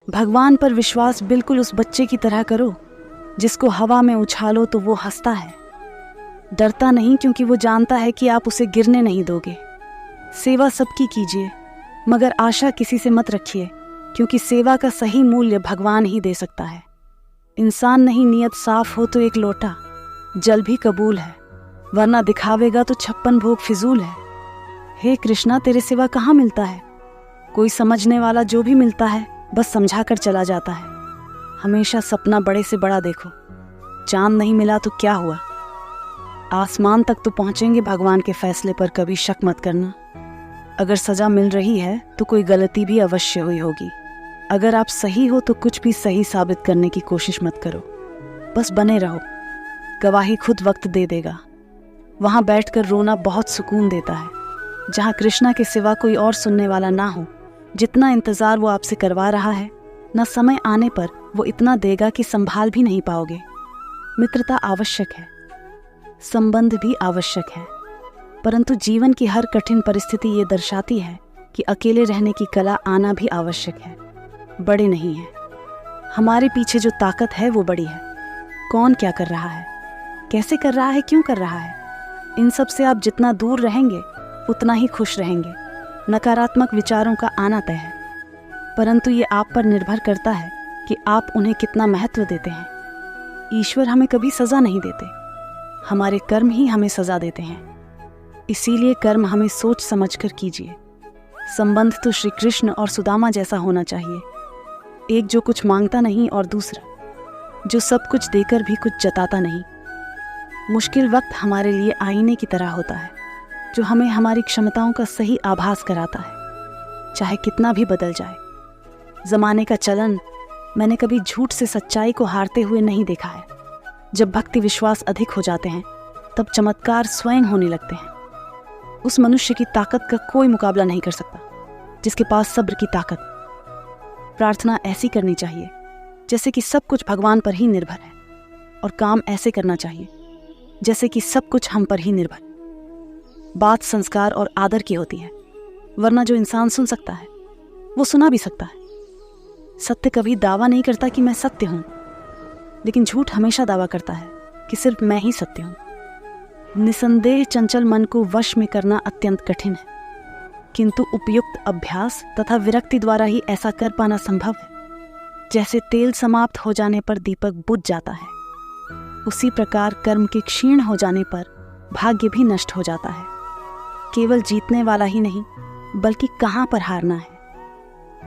भगवान पर विश्वास बिल्कुल उस बच्चे की तरह करो जिसको हवा में उछालो तो वो हंसता है। डरता नहीं क्योंकि वो जानता है कि आप उसे गिरने नहीं दोगे। सेवा सबकी कीजिए, मगर आशा किसी से मत रखिए, क्योंकि सेवा का सही मूल्य भगवान ही दे सकता है। इंसान नहीं, नियत साफ हो तो एक लोटा जल भी कबूल है, वरना दिखावेगा तो 56 भोग फिजूल है। हे कृष्णा, तेरे सिवा कहाँ मिलता है? कोई समझने वाला जो भी मिलता है बस समझा कर चला जाता है। हमेशा सपना बड़े से बड़ा देखो। चांद नहीं मिला तो क्या हुआ, आसमान तक तो पहुंचेंगे भगवान के फैसले पर, कभी शक मत करना। अगर सजा मिल रही है तो कोई गलती भी अवश्य हुई होगी। अगर आप सही हो तो कुछ भी सही साबित करने की कोशिश मत करो, बस बने रहो। गवाही खुद वक्त दे देगा। वहाँ बैठकर रोना बहुत सुकून देता है, जहाँ कृष्णा के सिवा कोई और सुनने वाला ना हो। जितना इंतज़ार वो आपसे करवा रहा है, न समय आने पर वो इतना देगा कि संभाल भी नहीं पाओगे। मित्रता आवश्यक है, संबंध भी आवश्यक है, परंतु जीवन की हर कठिन परिस्थिति ये दर्शाती है कि अकेले रहने की कला आना भी आवश्यक है। बड़े नहीं है, हमारे पीछे जो ताकत है वो बड़ी है। कौन क्या कर रहा है, कैसे कर रहा है, क्यों कर रहा है, इन सब से आप जितना दूर रहेंगे उतना ही खुश रहेंगे। नकारात्मक विचारों का आना तय है, परंतु ये आप पर निर्भर करता है कि आप उन्हें कितना महत्व देते हैं। ईश्वर हमें कभी सज़ा नहीं देते, हमारे कर्म ही हमें सज़ा देते हैं। इसीलिए कर्म हमें सोच समझ कर कीजिए। संबंध तो श्री कृष्ण और सुदामा जैसा होना चाहिए, एक जो कुछ मांगता नहीं और दूसरा जो सब कुछ देकर भी कुछ जताता नहीं। मुश्किल वक्त हमारे लिए आईने की तरह होता है, जो हमें हमारी क्षमताओं का सही आभास कराता है, चाहे कितना भी बदल जाए। ज़माने का चलन मैंने कभी झूठ से सच्चाई को हारते हुए नहीं देखा है। जब भक्ति विश्वास अधिक हो जाते हैं तब चमत्कार स्वयं होने लगते हैं। उस मनुष्य की ताकत का कोई मुकाबला नहीं कर सकता जिसके पास सब्र की ताकत। प्रार्थना ऐसी करनी चाहिए जैसे कि सब कुछ भगवान पर ही निर्भर है, और काम ऐसे करना चाहिए जैसे कि सब कुछ हम पर ही निर्भर। बात संस्कार और आदर की होती है, वरना जो इंसान सुन सकता है वो सुना भी सकता है। सत्य कभी दावा नहीं करता कि मैं सत्य हूँ, लेकिन झूठ हमेशा दावा करता है कि सिर्फ मैं ही सत्य हूँ। निसंदेह चंचल मन को वश में करना अत्यंत कठिन है, किंतु उपयुक्त अभ्यास तथा विरक्ति द्वारा ही ऐसा कर पाना संभव है। जैसे तेल समाप्त हो जाने पर दीपक बुझ जाता है, उसी प्रकार कर्म के क्षीण हो जाने पर भाग्य भी नष्ट हो जाता है। केवल जीतने वाला ही नहीं बल्कि कहाँ पर हारना है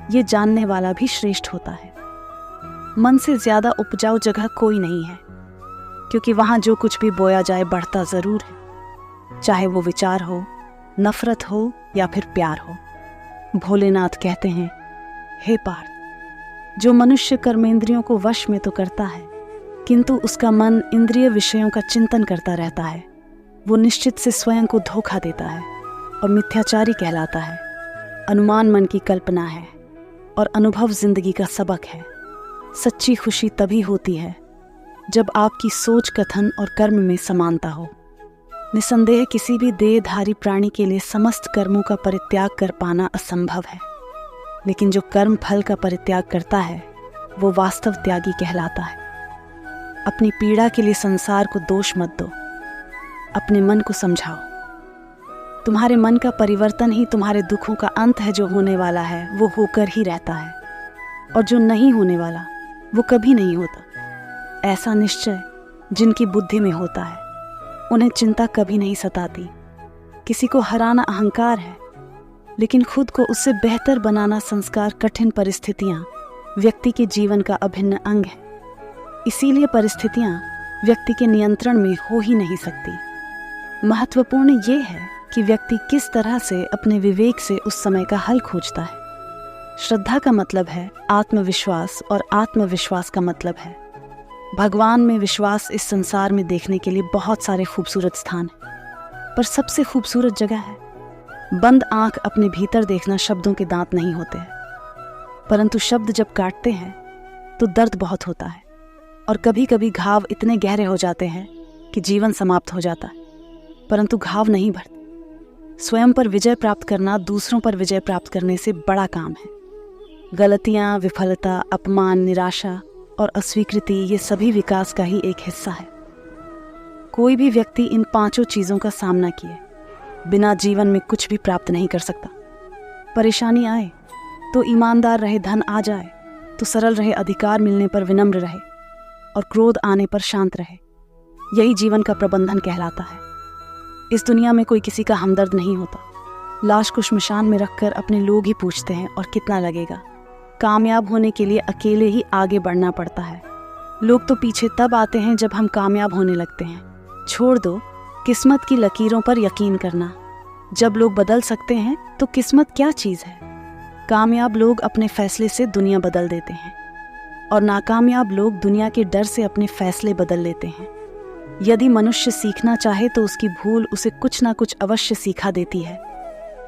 ये जानने वाला भी श्रेष्ठ होता है। मन से ज्यादा उपजाऊ जगह कोई नहीं है, क्योंकि वहाँ जो कुछ भी बोया जाए बढ़ता जरूर है, चाहे वो विचार हो, नफरत हो या फिर प्यार हो। भोलेनाथ कहते हैं, हे पार्थ, जो मनुष्य कर्मेंद्रियों को वश में तो करता है, किंतु उसका मन इंद्रिय विषयों का चिंतन करता रहता है, वो निश्चित से स्वयं को धोखा देता है और मिथ्याचारी कहलाता है। अनुमान मन की कल्पना है और अनुभव जिंदगी का सबक है। सच्ची खुशी तभी होती है जब आपकी सोच, कथन और कर्म में समानता हो। निसंदेह किसी भी देहधारी प्राणी के लिए समस्त कर्मों का परित्याग कर पाना असंभव है, लेकिन जो कर्म फल का परित्याग करता है वो वास्तव त्यागी कहलाता है। अपनी पीड़ा के लिए संसार को दोष मत दो, अपने मन को समझाओ। तुम्हारे मन का परिवर्तन ही तुम्हारे दुखों का अंत है। जो होने वाला है वो होकर ही रहता है, और जो नहीं होने वाला वो कभी नहीं होता। ऐसा निश्चय जिनकी बुद्धि में होता है उन्हें चिंता कभी नहीं सताती। किसी को हराना अहंकार है, लेकिन खुद को उससे बेहतर बनाना संस्कार। कठिन परिस्थितियाँ व्यक्ति के जीवन का अभिन्न अंग है, इसीलिए परिस्थितियाँ व्यक्ति के नियंत्रण में हो ही नहीं सकती। महत्वपूर्ण ये है कि व्यक्ति किस तरह से अपने विवेक से उस समय का हल खोजता है। श्रद्धा का मतलब है आत्मविश्वास, और आत्मविश्वास का मतलब है भगवान में विश्वास। इस संसार में देखने के लिए बहुत सारे खूबसूरत स्थान हैं, पर सबसे खूबसूरत जगह है बंद आंख अपने भीतर देखना। शब्दों के दांत नहीं होते हैं, परंतु शब्द जब काटते हैं तो दर्द बहुत होता है, और कभी कभी घाव इतने गहरे हो जाते हैं कि जीवन समाप्त हो जाता है, परंतु घाव नहीं भरते। स्वयं पर विजय प्राप्त करना दूसरों पर विजय प्राप्त करने से बड़ा काम है। गलतियाँ, विफलता, अपमान, निराशा और अस्वीकृति ये सभी विकास का ही एक हिस्सा है। कोई भी व्यक्ति इन 5 चीज़ों का सामना किए बिना जीवन में कुछ भी प्राप्त नहीं कर सकता। परेशानी आए तो ईमानदार रहे, धन आ जाए तो सरल रहे, अधिकार मिलने पर विनम्र रहे और क्रोध आने पर शांत रहे। यही जीवन का प्रबंधन कहलाता है। इस दुनिया में कोई किसी का हमदर्द नहीं होता। लाश को श्मशान में रखकर अपने लोग ही पूछते हैं और कितना लगेगा। कामयाब होने के लिए अकेले ही आगे बढ़ना पड़ता है। लोग तो पीछे तब आते हैं जब हम कामयाब होने लगते हैं। छोड़ दो किस्मत की लकीरों पर यकीन करना। जब लोग बदल सकते हैं तो किस्मत क्या चीज़ है। कामयाब लोग अपने फैसले से दुनिया बदल देते हैं और नाकामयाब लोग दुनिया के डर से अपने फैसले बदल लेते हैं। यदि मनुष्य सीखना चाहे तो उसकी भूल उसे कुछ ना कुछ अवश्य सिखा देती है।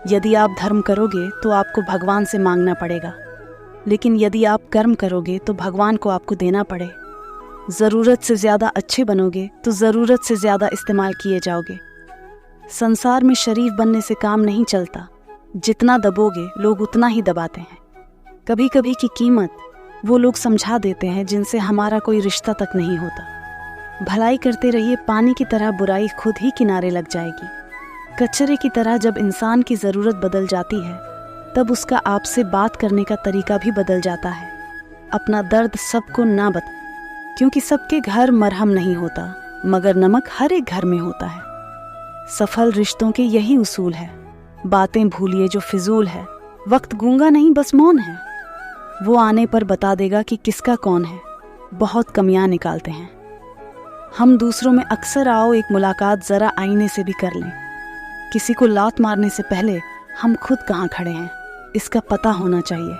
यदि आप धर्म करोगे तो आपको भगवान से मांगना पड़ेगा, लेकिन यदि आप कर्म करोगे तो भगवान को आपको देना पड़े। ज़रूरत से ज़्यादा अच्छे बनोगे तो ज़रूरत से ज़्यादा इस्तेमाल किए जाओगे। संसार में शरीफ बनने से काम नहीं चलता। जितना दबोगे लोग उतना ही दबाते हैं। कभी कभी की कीमत वो लोग समझा देते हैं जिनसे हमारा कोई रिश्ता तक नहीं होता। भलाई करते रहिए, पानी की तरह बुराई खुद ही किनारे लग जाएगी। कचरे की तरह जब इंसान की ज़रूरत बदल जाती है तब उसका आपसे बात करने का तरीका भी बदल जाता है। अपना दर्द सबको ना बता, क्योंकि सबके घर मरहम नहीं होता, मगर नमक हर एक घर में होता है। सफल रिश्तों के यही उसूल है। बातें भूलिए जो फिजूल है। वक्त गूंगा नहीं, बस मौन है। वो आने पर बता देगा कि किसका कौन है। बहुत कमियां निकालते हैं हम दूसरों में। अक्सर आओ एक मुलाकात ज़रा आईने से भी कर लें। किसी को लात मारने से पहले हम खुद कहाँ खड़े हैं इसका पता होना चाहिए।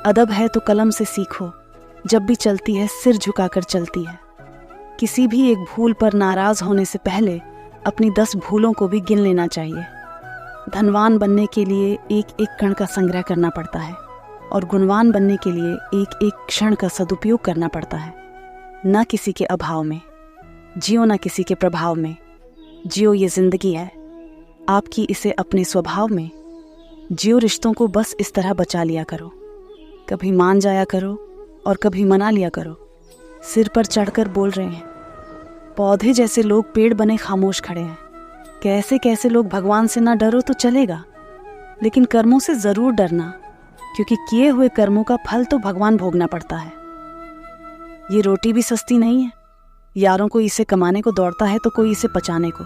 अदब है तो कलम से सीखो। जब भी चलती है सिर झुकाकर चलती है। किसी भी एक भूल पर नाराज़ होने से पहले अपनी 10 भूलों को भी गिन लेना चाहिए। धनवान बनने के लिए एक एक कण का संग्रह करना पड़ता है और गुणवान बनने के लिए एक एक क्षण का सदुपयोग करना पड़ता है। न किसी के अभाव में जियो, न किसी के प्रभाव में जियो। ये जिंदगी है आपकी, इसे अपने स्वभाव में जियो। रिश्तों को बस इस तरह बचा लिया करो। कभी मान जाया करो और कभी मना लिया करो। सिर पर चढ़कर बोल रहे हैं। पौधे जैसे लोग पेड़ बने खामोश खड़े हैं। कैसे कैसे लोग भगवान से ना डरो तो चलेगा, लेकिन कर्मों से ज़रूर डरना, क्योंकि किए हुए कर्मों का फल तो भगवान भोगना पड़ता है। ये रोटी भी सस्ती नहीं है। यारों को इसे कमाने को दौड़ता है तो कोई इसे पचाने को।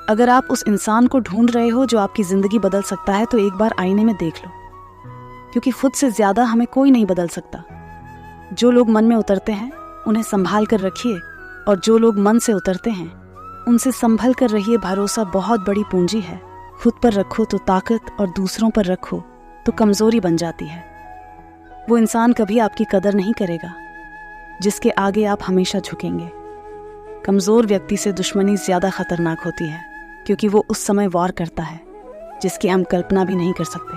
अगर आप उस इंसान को ढूंढ रहे हो जो आपकी ज़िंदगी बदल सकता है तो एक बार आईने में देख लो, क्योंकि खुद से ज़्यादा हमें कोई नहीं बदल सकता। जो लोग मन में उतरते हैं उन्हें संभाल कर रखिए, और जो लोग मन से उतरते हैं उनसे संभल कर रहिए। भरोसा बहुत बड़ी पूंजी है। खुद पर रखो तो ताकत, और दूसरों पर रखो तो कमज़ोरी बन जाती है। वो इंसान कभी आपकी कदर नहीं करेगा जिसके आगे आप हमेशा झुकेंगे। कमज़ोर व्यक्ति से दुश्मनी ज़्यादा खतरनाक होती है, क्योंकि वो उस समय वार करता है जिसकी हम कल्पना भी नहीं कर सकते।